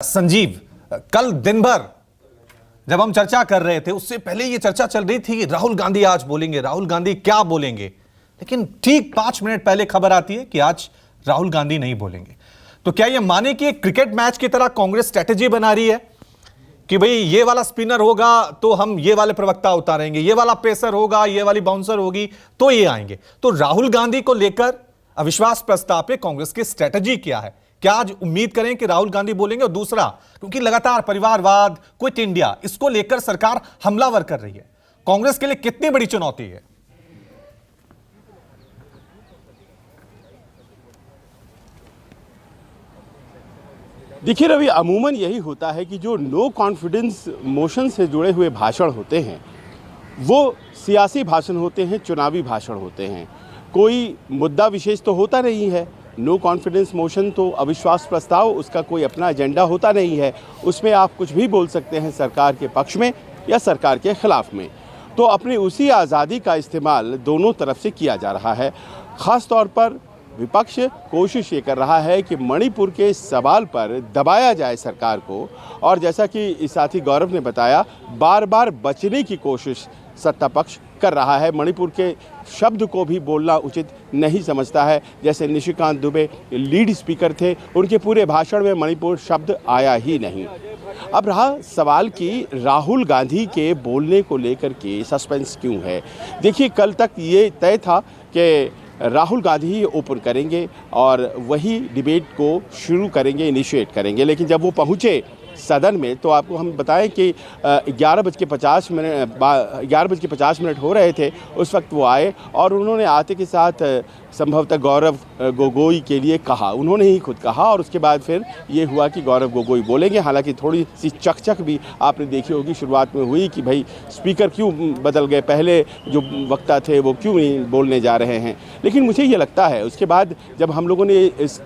संजीव, कल दिन भर जब हम चर्चा कर रहे थे उससे पहले ये चर्चा चल रही थी कि राहुल गांधी आज बोलेंगे, राहुल गांधी क्या बोलेंगे, लेकिन ठीक 5 मिनट पहले खबर आती है कि आज राहुल गांधी नहीं बोलेंगे। तो क्या ये माने कि एक क्रिकेट मैच की तरह कांग्रेस स्ट्रेटेजी बना रही है कि भाई ये वाला स्पिनर होगा तो हम ये वाले प्रवक्ता उतारेंगे, ये वाला पेसर होगा, ये वाली बाउंसर होगी तो ये आएंगे। तो राहुल गांधी को लेकर अविश्वास प्रस्ताव पे कांग्रेस की स्ट्रेटेजी क्या है? क्या आज उम्मीद करें कि राहुल गांधी बोलेंगे? और दूसरा, क्योंकि लगातार परिवारवाद, क्विट इंडिया, इसको लेकर सरकार हमलावर कर रही है, कांग्रेस के लिए कितनी बड़ी चुनौती है? देखिए रवि, अमूमन यही होता है कि जो नो कॉन्फिडेंस मोशन से जुड़े हुए भाषण होते हैं वो सियासी भाषण होते हैं, चुनावी भाषण होते हैं। कोई मुद्दा विशेष तो होता नहीं है। नो कॉन्फिडेंस मोशन तो अविश्वास प्रस्ताव, उसका कोई अपना एजेंडा होता नहीं है। उसमें आप कुछ भी बोल सकते हैं सरकार के पक्ष में या सरकार के खिलाफ में। तो अपनी उसी आज़ादी का इस्तेमाल दोनों तरफ से किया जा रहा है। ख़ास तौर पर विपक्ष कोशिश ये कर रहा है कि मणिपुर के सवाल पर दबाया जाए सरकार को, और जैसा कि साथी गौरव ने बताया, बार बार बचने की कोशिश सत्ता पक्ष कर रहा है। मणिपुर के शब्द को भी बोलना उचित नहीं समझता है। जैसे निशिकांत दुबे लीड स्पीकर थे, उनके पूरे भाषण में मणिपुर शब्द आया ही नहीं। अब रहा सवाल कि राहुल गांधी के बोलने को लेकर के सस्पेंस क्यों है। देखिए, कल तक ये तय था कि राहुल गांधी ही ओपन करेंगे और वही डिबेट को शुरू करेंगे, इनिशिएट करेंगे। लेकिन जब वो पहुँचे सदन में तो आपको हम बताएं कि 11:50 हो रहे थे, उस वक्त वो आए और उन्होंने आते के साथ संभवतः गौरव गोगोई के लिए कहा, उन्होंने ही खुद कहा, और उसके बाद फिर ये हुआ कि गौरव गोगोई बोलेंगे। हालांकि थोड़ी सी चकचक भी आपने देखी होगी शुरुआत में हुई कि भाई स्पीकर क्यों बदल गए, पहले जो वक्ता थे वो क्यों नहीं बोलने जा रहे हैं। लेकिन मुझे ये लगता है उसके बाद जब हम लोगों ने इस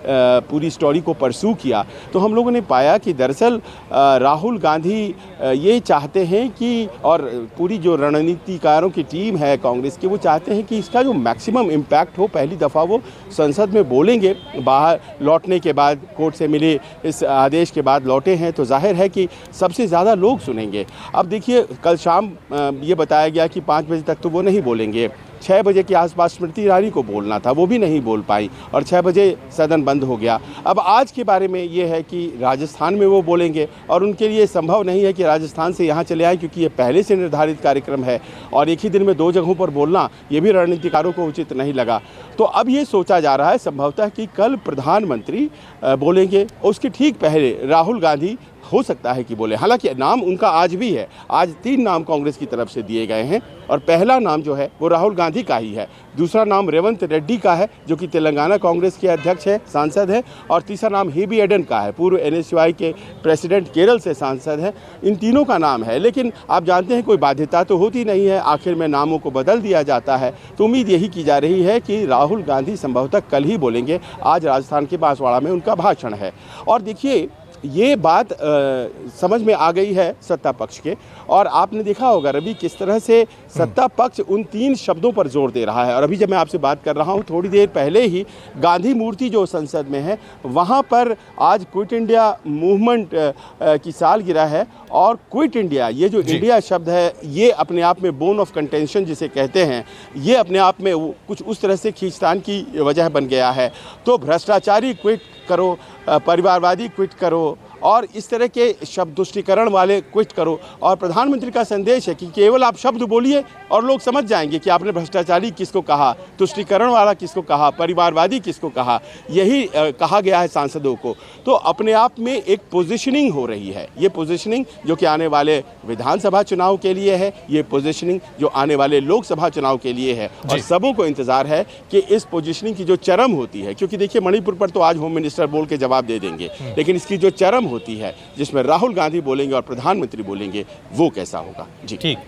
पूरी स्टोरी को परसू किया तो हम लोगों ने पाया कि दरअसल राहुल गांधी ये चाहते हैं कि, और पूरी जो रणनीतिकारों की टीम है कांग्रेस की, वो चाहते हैं कि इसका जो मैक्सिमम इम्पैक्ट हो। पहली दफ़ा वो संसद में बोलेंगे, बाहर लौटने के बाद, कोर्ट से मिले इस आदेश के बाद लौटे हैं, तो जाहिर है कि सबसे ज़्यादा लोग सुनेंगे। अब देखिए, कल शाम ये बताया गया कि 5 बजे तक तो वो नहीं बोलेंगे। 6 बजे के आसपास स्मृति ईरानी को बोलना था, वो भी नहीं बोल पाई और 6 बजे सदन बंद हो गया। अब आज के बारे में ये है कि राजस्थान में वो बोलेंगे और उनके लिए संभव नहीं है कि राजस्थान से यहाँ चले आए, क्योंकि ये पहले से निर्धारित कार्यक्रम है और एक ही दिन में 2 जगहों पर बोलना ये भी रणनीतिकारों को उचित नहीं लगा। तो अब ये सोचा जा रहा है संभवतः कि कल प्रधानमंत्री बोलेंगे, उसके ठीक पहले राहुल गांधी हो सकता है कि बोले। हालांकि नाम उनका आज भी है, आज 3 नाम कांग्रेस की तरफ से दिए गए हैं और पहला नाम जो है वो राहुल गांधी का ही है, दूसरा नाम रेवंत रेड्डी का है जो कि तेलंगाना कांग्रेस के अध्यक्ष है, सांसद है, और तीसरा नाम हेबी एडन का है, पूर्व NSUI के प्रेसिडेंट, केरल से सांसद है। इन तीनों का नाम है, लेकिन आप जानते हैं कोई बाध्यता तो होती नहीं है, आखिर में नामों को बदल दिया जाता है। तो उम्मीद यही की जा रही है कि राहुल गांधी संभवतः कल ही बोलेंगे। आज राजस्थान के बांसवाड़ा में उनका भाषण है। और देखिए, ये बात समझ में आ गई है सत्ता पक्ष के, और आपने देखा होगा रवि किस तरह से सत्ता पक्ष उन 3 शब्दों पर जोर दे रहा है। और अभी जब मैं आपसे बात कर रहा हूँ, थोड़ी देर पहले ही गांधी मूर्ति जो संसद में है वहाँ पर आज क्विट इंडिया मूवमेंट की सालगिरह है, और क्विट इंडिया, ये जो इंडिया शब्द है, ये अपने आप में बोन ऑफ कंटेंशन जिसे कहते हैं, ये अपने आप में कुछ उस तरह से खींचतान की वजह बन गया है। तो भ्रष्टाचारी क्विट करो, परिवारवादी क्विट करो, और इस तरह के शब्द तुष्टीकरण वाले क्विट करो। और प्रधानमंत्री का संदेश है कि केवल आप शब्द बोलिए और लोग समझ जाएंगे कि आपने भ्रष्टाचारी किसको कहा, तुष्टीकरण वाला किसको कहा, परिवारवादी किसको कहा। यही कहा गया है सांसदों को। तो अपने आप में एक पोजीशनिंग हो रही है। ये पोजीशनिंग जो कि आने वाले विधानसभा चुनाव के लिए है, ये पोजीशनिंग जो आने वाले लोकसभा चुनाव के लिए है, और सबों को इंतजार है कि इस पोजीशनिंग की जो चरम होती है, क्योंकि देखिए मणिपुर पर तो आज होम मिनिस्टर बोल के जवाब दे देंगे, लेकिन इसकी जो चरम होती है जिसमें राहुल गांधी बोलेंगे और प्रधानमंत्री बोलेंगे, वो कैसा होगा। जी ठीक।